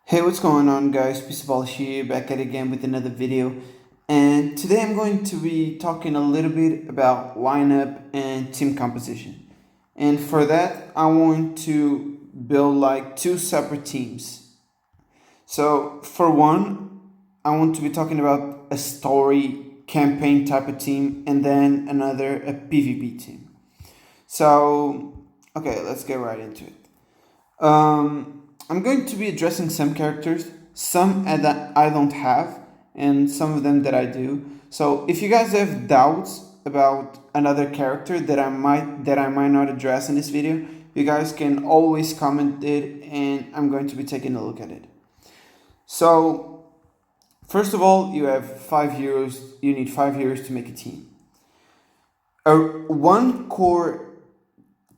Hey, what's going on, guys? Peaceball here, back at it again with another video. And today I'm going to be talking a little bit about lineup and team composition. And for that, I want to build like two separate teams. So, for one, I want to be talking about a story campaign type of team, and then another, a PvP team. So, okay, let's get right into it. I'm going to be addressing some characters, some that I don't have, and some of them that I do. So if you guys have doubts about another character that I might not address in this video, you guys can always comment it, and I'm going to be taking a look at it. So first of all, you have 5 heroes. You need 5 heroes to make a team. One core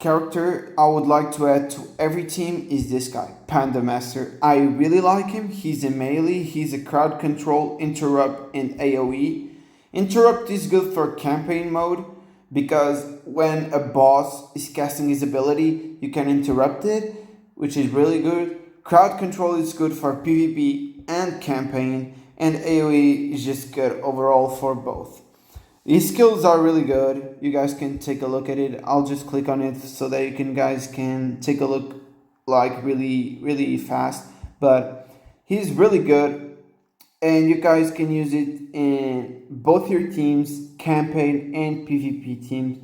character I would like to add to every team is this guy, Panda Master. I really like him. He's a melee, he's a crowd control, interrupt, and AoE. Interrupt is good for campaign mode because when a boss is casting his ability, you can interrupt it, which is really good. Crowd control is good for PvP and campaign, and AoE is just good overall for both. These skills are really good. You guys can take a look at it. I'll just click on it so that guys can take a look like really fast. But he's really good, and you guys can use it in both your teams, campaign and PvP teams.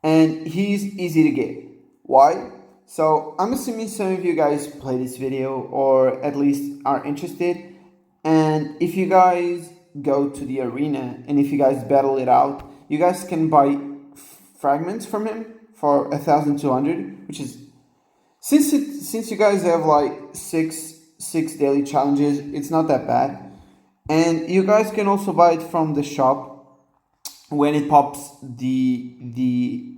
And he's easy to get. Why? So I'm assuming some of you guys play this video or at least are interested. And if you guys go to the arena and if you guys battle it out, you guys can buy fragments from him for 1,200, which is since you guys have like six daily challenges, it's not that bad. And you guys can also buy it from the shop when it pops the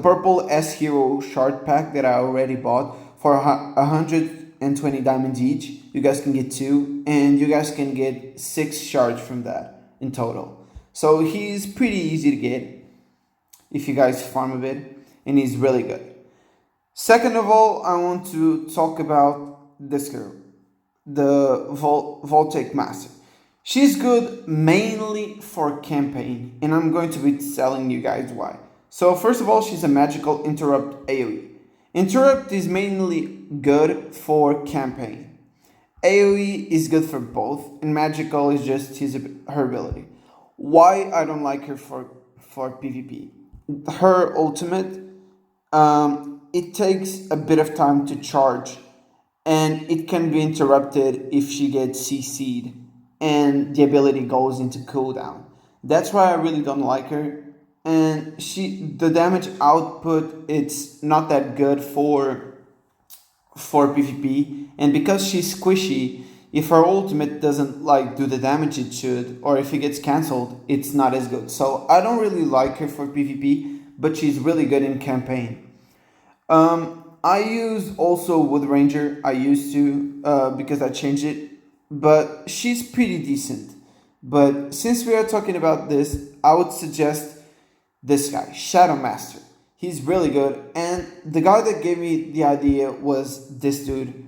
purple S hero shard pack that I already bought for 120 diamonds each. You guys can get two, and you guys can get 6 shards from that in total. So he's pretty easy to get if you guys farm a bit, and he's really good. Second of all, I want to talk about this girl, the Voltaic Master. She's good mainly for campaign, and I'm going to be telling you guys why. So first of all, she's a magical interrupt AoE. Interrupt is mainly good for campaign. AoE is good for both, and magical is just her ability. Why I don't like her for PvP? Her ultimate, it takes a bit of time to charge, and it can be interrupted if she gets CC'd, and the ability goes into cooldown. That's why I really don't like her. And the damage output, it's not that good for PvP, and because she's squishy, if her ultimate doesn't like do the damage it should, or if it gets cancelled, it's not as good. So I don't really like her for PvP, but she's really good in campaign. I use also Wood Ranger. I used to because I changed it, but she's pretty decent. But since we are talking about this, I would suggest this guy, Shadow Master. He's really good, and the guy that gave me the idea was this dude.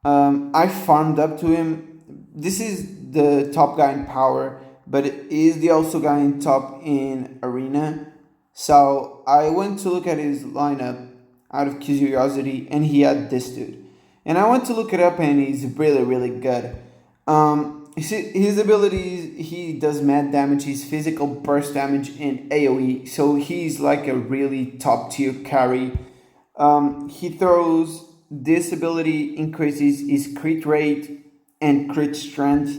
I farmed up to him. This is the top guy in power, but it is the also guy in top in arena. So I went to look at his lineup out of curiosity, and he had this dude. And I went to look it up, and he's really good. His abilities, he does mad damage, he's physical burst damage, and AoE, so he's like a really top tier carry. He throws, this ability increases his crit rate and crit strength.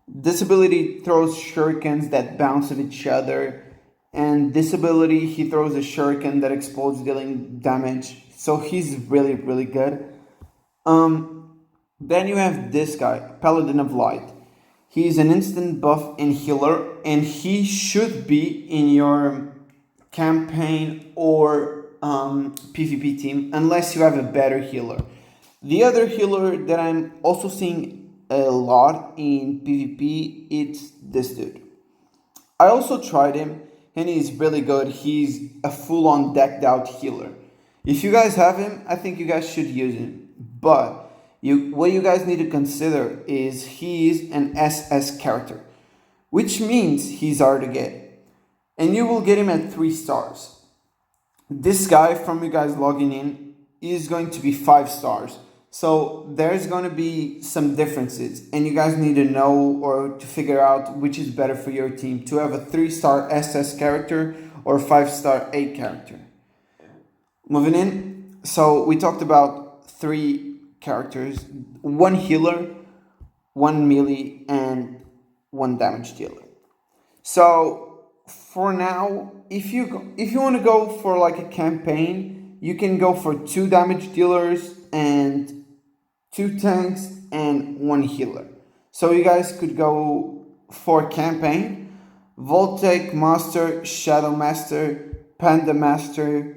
This ability throws shurikens that bounce off each other, and this ability, he throws a shuriken that explodes, dealing damage. So he's really good. Then you have this guy, Paladin of Light. He's an instant buff and healer, and he should be in your campaign or PvP team unless you have a better healer. The other healer that I'm also seeing a lot in PvP, it's this dude. I also tried him, and he's really good. He's a full-on decked out healer. If you guys have him, I think you guys should use him. But What you guys need to consider is he is an SS character, which means he's hard to get. And you will get him at 3 stars. This guy from you guys logging in is going to be 5 stars. So there's going to be some differences, and you guys need to know or to figure out which is better for your team, to have a 3-star SS character or a 5-star A character. Moving in, so we talked about 3 characters: 1 healer, 1 melee, and 1 damage dealer. So for now, if you want to go for like a campaign, you can go for 2 damage dealers and 2 tanks and 1 healer. So you guys could go for campaign: Voltaic Master, Shadow Master, Panda Master,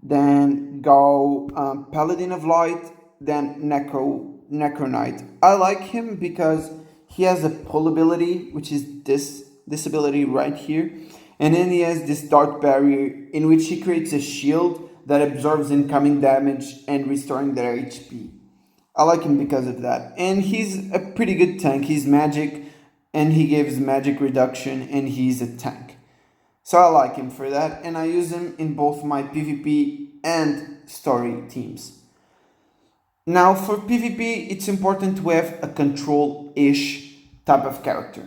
then go Paladin of Light, then Necro Knight. I like him because he has a pull ability, which is this ability right here, and then he has this Dark Barrier in which he creates a shield that absorbs incoming damage and restoring their HP. I like him because of that. And he's a pretty good tank. He's magic, and he gives magic reduction, and he's a tank. So I like him for that, and I use him in both my PvP and story teams. Now for PvP, it's important to have a control-ish type of character.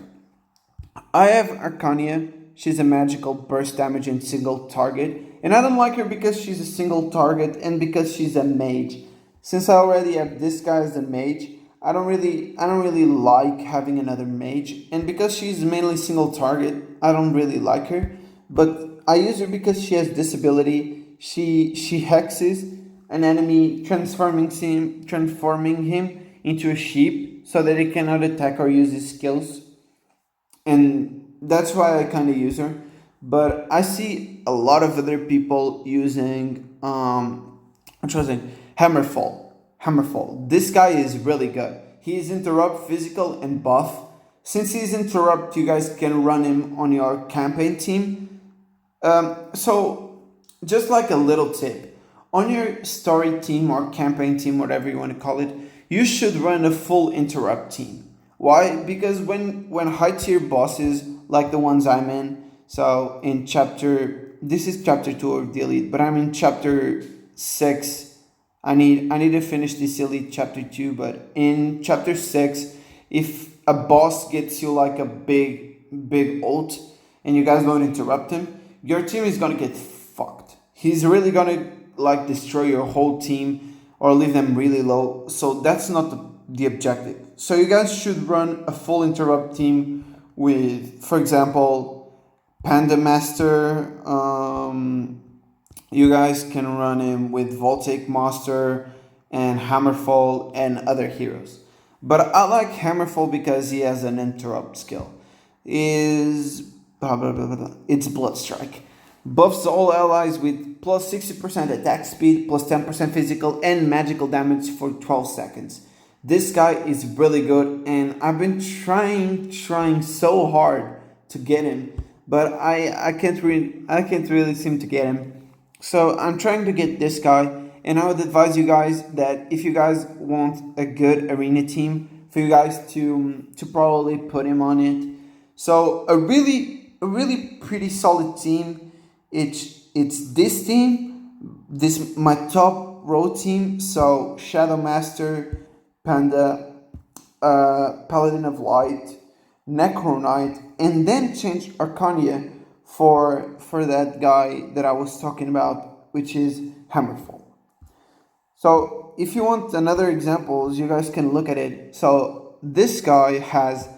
I have Arcania. She's a magical burst damage and single target, and I don't like her because she's a single target and because she's a mage. Since I already have this guy as a mage, I don't really like having another mage, and because she's mainly single target, I don't really like her. But I use her because she has this ability. She hexes an enemy, transforming him into a sheep so that he cannot attack or use his skills, and that's why I kind of use her. But I see a lot of other people using Hammerfall. This guy is really good. He's interrupt, physical, and buff. Since he's interrupt, you guys can run him on your campaign team. So just like a little tip, on your story team or campaign team, whatever you want to call it, you should run a full interrupt team. Why? Because when high tier bosses like the ones I'm in, so this is chapter 2 of the Elite, but I'm in chapter 6. I need to finish this Elite chapter 2, but in chapter 6, if a boss gets you like a big ult and you guys don't interrupt him, your team is gonna get fucked. He's really gonna like destroy your whole team or leave them really low. So that's not the objective. So you guys should run a full interrupt team with, for example, Panda Master. You guys can run him with Voltaic Master and Hammerfall and other heroes. But I like Hammerfall because he has an interrupt skill. It's Blood Strike. Buffs all allies with plus 60% attack speed, plus 10% physical and magical damage for 12 seconds. This guy is really good, and I've been trying so hard to get him, but I can't really seem to get him. So I'm trying to get this guy, and I would advise you guys that if you guys want a good arena team, for you guys to probably put him on it. So a really pretty solid team. It's this team, this my top row team. So Shadow Master, Panda, Paladin of Light, Necro Knight, and then change Arcania for that guy that I was talking about, which is Hammerfall. So if you want another examples, you guys can look at it. So this guy has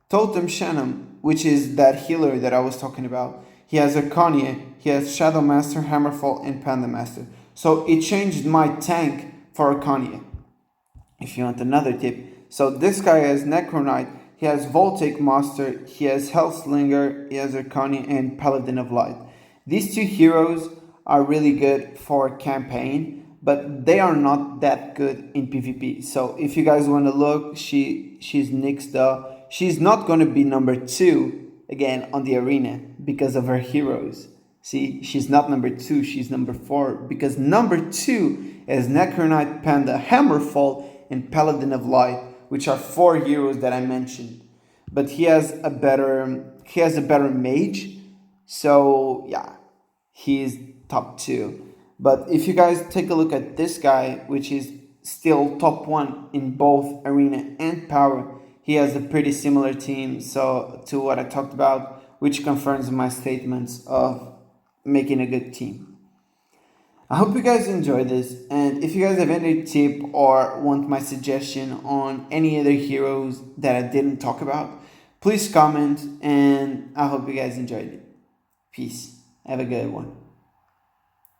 Totem Shannon, which is that healer that I was talking about. He has Arcania, he has Shadow Master, Hammerfall, and Panda Master. So it changed my tank for Arcania. If you want another tip, so this guy has Necro Knight, he has Voltaic Master, he has Hellslinger, he has Arcania, and Paladin of Light. These 2 heroes are really good for campaign, but they are not that good in PvP. So if you guys want to look, she's Nixda. She's not going to be number 2 again on the arena because of her heroes. See, she's not number 2, she's number 4, because number 2 is Necro Knight, Panda, Hammerfall, and Paladin of Light, which are 4 heroes that I mentioned. But he has a better mage, so yeah, he's top 2. But if you guys take a look at this guy, which is still top 1 in both arena and power, he has a pretty similar team to what I talked about, which confirms my statements of making a good team. I hope you guys enjoyed this, and if you guys have any tip or want my suggestion on any other heroes that I didn't talk about, please comment, and I hope you guys enjoyed it. Peace. Have a good one.